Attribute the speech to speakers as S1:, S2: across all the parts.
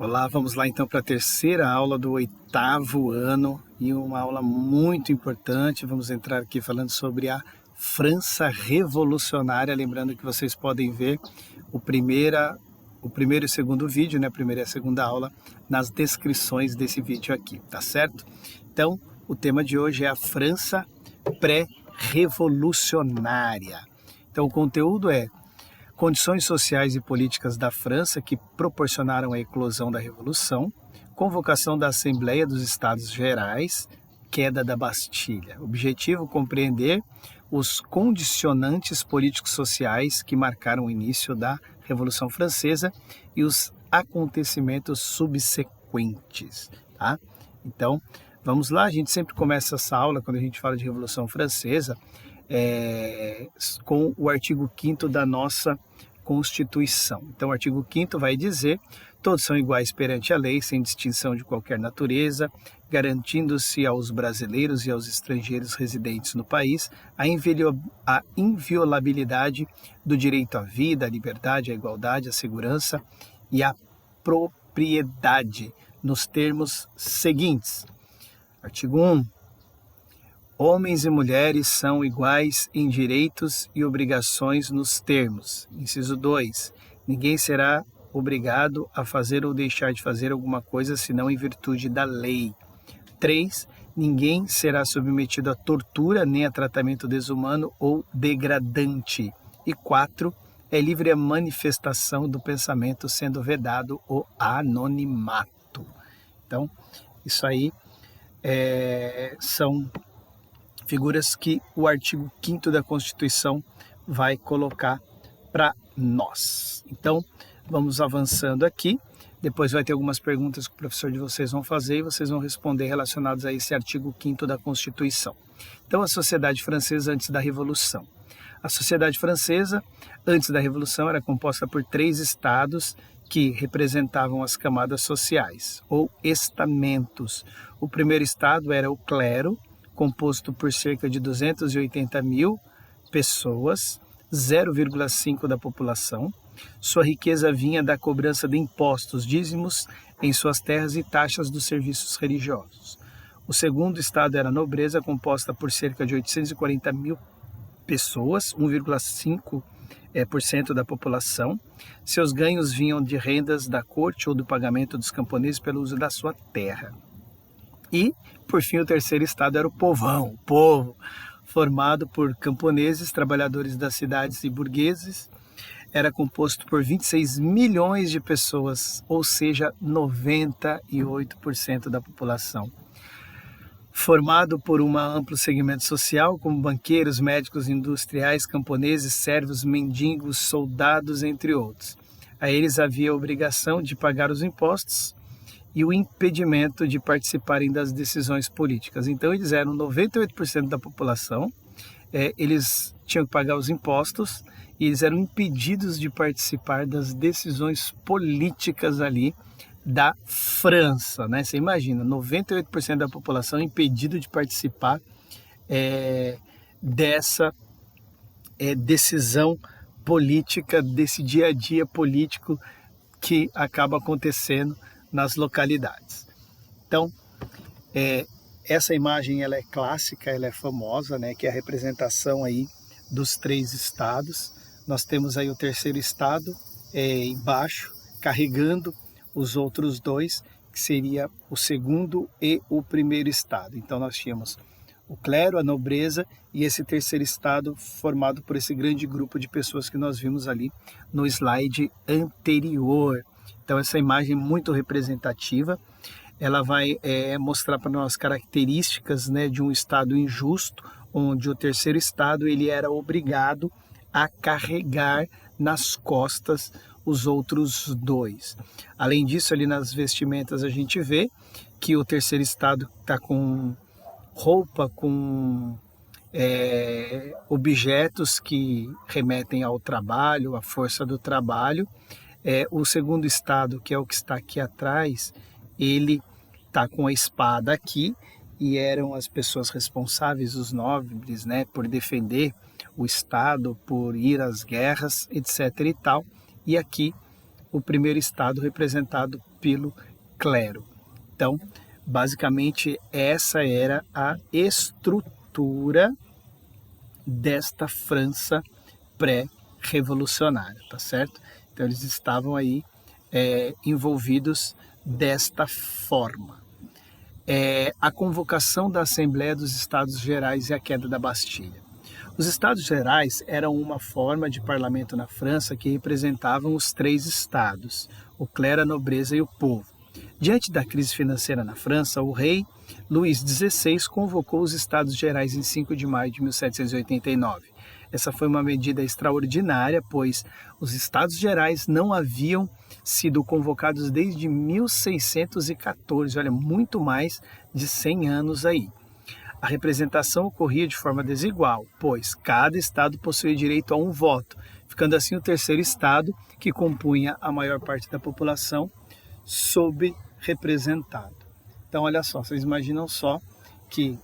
S1: Olá, vamos lá então para a terceira aula do 8º ano e uma aula muito importante. Vamos entrar aqui falando sobre a França revolucionária. Lembrando que vocês podem ver o primeiro e o segundo vídeo, né? A primeira e a segunda aula, nas descrições desse vídeo aqui, tá certo? Então, o tema de hoje é a França pré-revolucionária. Então, o conteúdo é condições sociais e políticas da França que proporcionaram a eclosão da Revolução, convocação da Assembleia dos Estados Gerais, queda da Bastilha. Objetivo: compreender os condicionantes políticos sociais que marcaram o início da Revolução Francesa e os acontecimentos subsequentes. Tá? Então, vamos lá, a gente sempre começa essa aula, quando a gente fala de Revolução Francesa, com o artigo 5º da nossa Constituição. Então, o artigo 5º vai dizer: todos são iguais perante a lei, sem distinção de qualquer natureza, garantindo-se aos brasileiros e aos estrangeiros residentes no país a inviolabilidade do direito à vida, à liberdade, à igualdade, à segurança e à propriedade, nos termos seguintes. Artigo 1. Homens e mulheres são iguais em direitos e obrigações nos termos. Inciso 2. Ninguém será obrigado a fazer ou deixar de fazer alguma coisa senão em virtude da lei. 3. Ninguém será submetido a tortura nem a tratamento desumano ou degradante. E 4. É livre a manifestação do pensamento, sendo vedado o anonimato. Então, isso aí são figuras que o artigo 5º da Constituição vai colocar para nós. Então, vamos avançando aqui. Depois vai ter algumas perguntas que o professor de vocês vão fazer e vocês vão responder relacionadas a esse artigo 5º da Constituição. Então, a sociedade francesa antes da Revolução. A sociedade francesa antes da Revolução era composta por 3 estados que representavam as camadas sociais, ou estamentos. O primeiro estado era o clero, composto por cerca de 280 mil pessoas, 0,5% da população. Sua riqueza vinha da cobrança de impostos, dízimos em suas terras e taxas dos serviços religiosos. O segundo estado era a nobreza, composta por cerca de 840 mil pessoas, 1,5% da população. Seus ganhos vinham de rendas da corte ou do pagamento dos camponeses pelo uso da sua terra. E, por fim, o terceiro estado era o povão, o povo, formado por camponeses, trabalhadores das cidades e burgueses. Era composto por 26 milhões de pessoas, ou seja, 98% da população. Formado por um amplo segmento social, como banqueiros, médicos, industriais, camponeses, servos, mendigos, soldados, entre outros. A eles havia a obrigação de pagar os impostos e o impedimento de participarem das decisões políticas. Então, eles eram 98% da população, eles tinham que pagar os impostos e eles eram impedidos de participar das decisões políticas ali da França, né? Você imagina, 98% da população impedido de participar dessa decisão política, desse dia a dia político que acaba acontecendo nas localidades. Então, essa imagem ela é clássica, ela é famosa, né, que é a representação aí dos 3 estados. Nós temos aí o terceiro estado embaixo, carregando os outros 2, que seria o segundo e o primeiro estado. Então, nós tínhamos o clero, a nobreza e esse terceiro estado formado por esse grande grupo de pessoas que nós vimos ali no slide anterior. Então, essa imagem muito representativa, ela vai mostrar para nós características, né, de um estado injusto, onde o terceiro estado ele era obrigado a carregar nas costas os outros 2. Além disso, ali nas vestimentas a gente vê que o terceiro estado está com roupa, com objetos que remetem ao trabalho, à força do trabalho. O segundo estado, que é o que está aqui atrás, ele está com a espada aqui e eram as pessoas responsáveis, os nobres, né, por defender o estado, por ir às guerras, etc. e tal. E aqui o primeiro estado representado pelo clero. Então, basicamente, essa era a estrutura desta França pré-revolucionária, tá certo? Então, eles estavam aí envolvidos desta forma. A convocação da Assembleia dos Estados Gerais e a queda da Bastilha. Os Estados Gerais eram uma forma de parlamento na França que representavam os 3 estados, o clero, a nobreza e o povo. Diante da crise financeira na França, o rei Luís XVI convocou os Estados Gerais em 5 de maio de 1789. Essa foi uma medida extraordinária, pois os Estados Gerais não haviam sido convocados desde 1614, olha, muito mais de 100 anos aí. A representação ocorria de forma desigual, pois cada estado possuía direito a um voto, ficando assim o terceiro estado, que compunha a maior parte da população, subrepresentado. Então, olha só, vocês imaginam só que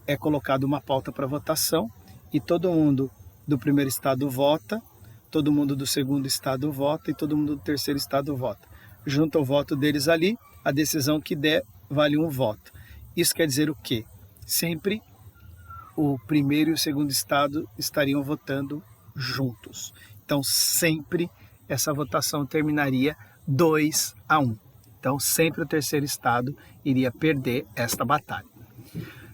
S1: é colocada uma pauta para votação e todo mundo do primeiro estado vota, todo mundo do segundo estado vota e todo mundo do terceiro estado vota. Junta o voto deles ali, a decisão que der vale um voto. Isso quer dizer o quê? Sempre o primeiro e o segundo estado estariam votando juntos. Então, sempre essa votação terminaria 2-1. Então, sempre o terceiro estado iria perder esta batalha.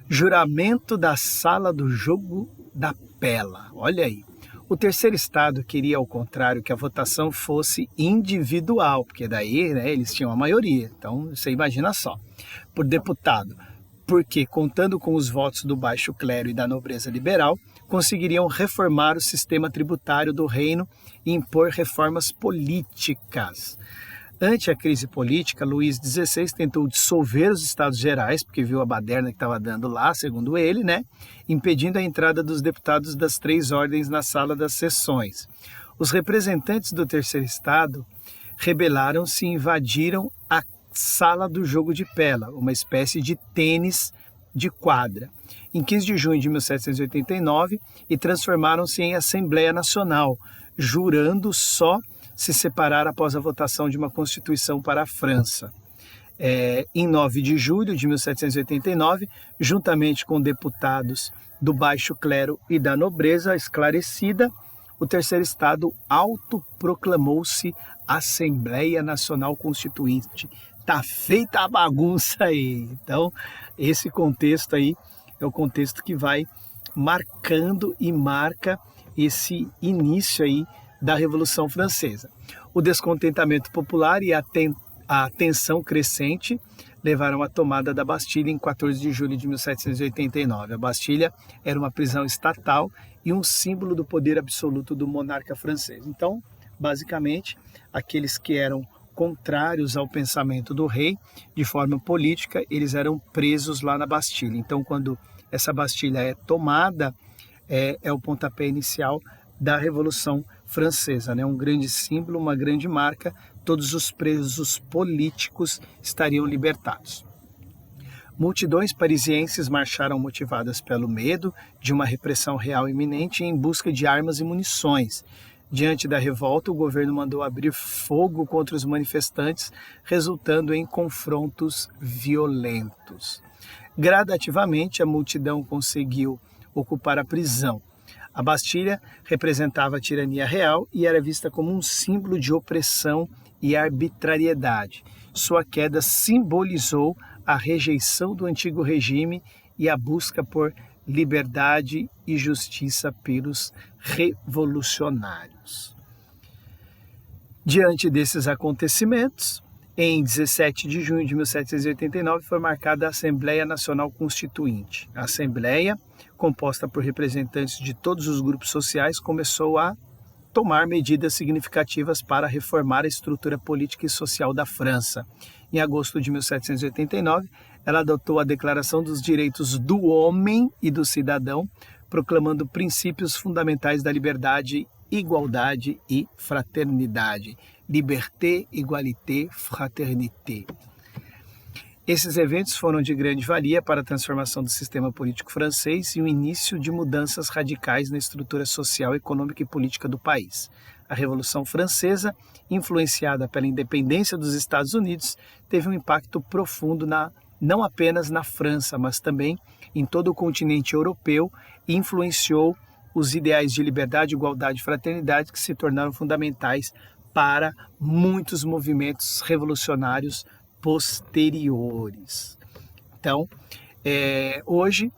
S1: Juramento da sala do jogo da Pela. Olha aí. O terceiro estado queria, ao contrário, que a votação fosse individual, porque daí eles tinham a maioria. Então, você imagina só, por deputado. Porque, contando com os votos do baixo clero e da nobreza liberal, conseguiriam reformar o sistema tributário do reino e impor reformas políticas. Ante a crise política, Luís XVI tentou dissolver os Estados Gerais, porque viu a baderna que estava dando lá, segundo ele, impedindo a entrada dos deputados das 3 ordens na sala das sessões. Os representantes do terceiro estado rebelaram-se e invadiram a sala do jogo de Pela, uma espécie de tênis de quadra, em 15 de junho de 1789, e transformaram-se em Assembleia Nacional, jurando só se separar após a votação de uma Constituição para a França. Em 9 de julho de 1789, juntamente com deputados do baixo clero e da nobreza esclarecida, o terceiro estado autoproclamou-se Assembleia Nacional Constituinte. Tá feita a bagunça aí. Então, esse contexto aí é o contexto que vai marcando e marca esse início aí da Revolução Francesa. O descontentamento popular e a tensão crescente levaram à tomada da Bastilha em 14 de julho de 1789. A Bastilha era uma prisão estatal e um símbolo do poder absoluto do monarca francês. Então, basicamente, aqueles que eram contrários ao pensamento do rei, de forma política, eles eram presos lá na Bastilha. Então, quando essa Bastilha é tomada, é o pontapé inicial da Revolução Francesa, um grande símbolo, uma grande marca. Todos os presos políticos estariam libertados. Multidões parisienses marcharam motivadas pelo medo de uma repressão real iminente em busca de armas e munições. Diante da revolta, o governo mandou abrir fogo contra os manifestantes, resultando em confrontos violentos. Gradativamente, a multidão conseguiu ocupar a prisão. A Bastilha representava a tirania real e era vista como um símbolo de opressão e arbitrariedade. Sua queda simbolizou a rejeição do antigo regime e a busca por liberdade e justiça pelos revolucionários. Diante desses acontecimentos, em 17 de junho de 1789 foi marcada a Assembleia Nacional Constituinte. A Assembleia, composta por representantes de todos os grupos sociais, começou a tomar medidas significativas para reformar a estrutura política e social da França. Em agosto de 1789, ela adotou a Declaração dos Direitos do Homem e do Cidadão, proclamando princípios fundamentais da liberdade, igualdade e fraternidade. Liberté, égalité, fraternité. Esses eventos foram de grande valia para a transformação do sistema político francês e o início de mudanças radicais na estrutura social, econômica e política do país. A Revolução Francesa, influenciada pela independência dos Estados Unidos, teve um impacto profundo não apenas na França, mas também em todo o continente europeu e influenciou os ideais de liberdade, igualdade e fraternidade que se tornaram fundamentais para muitos movimentos revolucionários posteriores. Então, hoje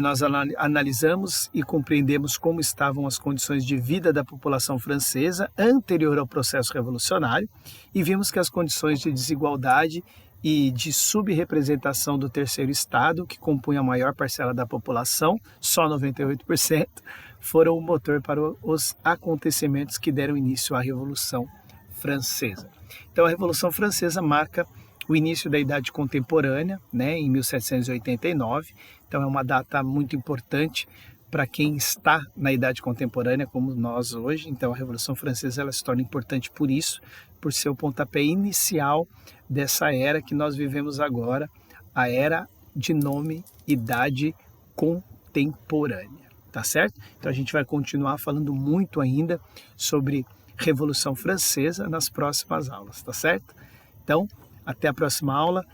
S1: nós analisamos e compreendemos como estavam as condições de vida da população francesa anterior ao processo revolucionário e vimos que as condições de desigualdade e de subrepresentação do terceiro estado, que compunha a maior parcela da população, só 98%, foram o motor para os acontecimentos que deram início à Revolução Francesa. Então a Revolução Francesa marca o início da Idade Contemporânea, né, em 1789, então é uma data muito importante para quem está na Idade Contemporânea, como nós hoje. Então a Revolução Francesa ela se torna importante por isso, por ser o pontapé inicial dessa era que nós vivemos agora, a era de nome Idade Contemporânea, tá certo? Então a gente vai continuar falando muito ainda sobre Revolução Francesa nas próximas aulas, tá certo? Então, até a próxima aula,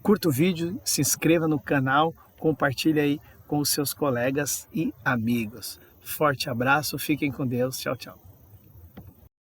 S1: curta o vídeo, se inscreva no canal, compartilhe aí com os seus colegas e amigos. Forte abraço, fiquem com Deus, tchau, tchau.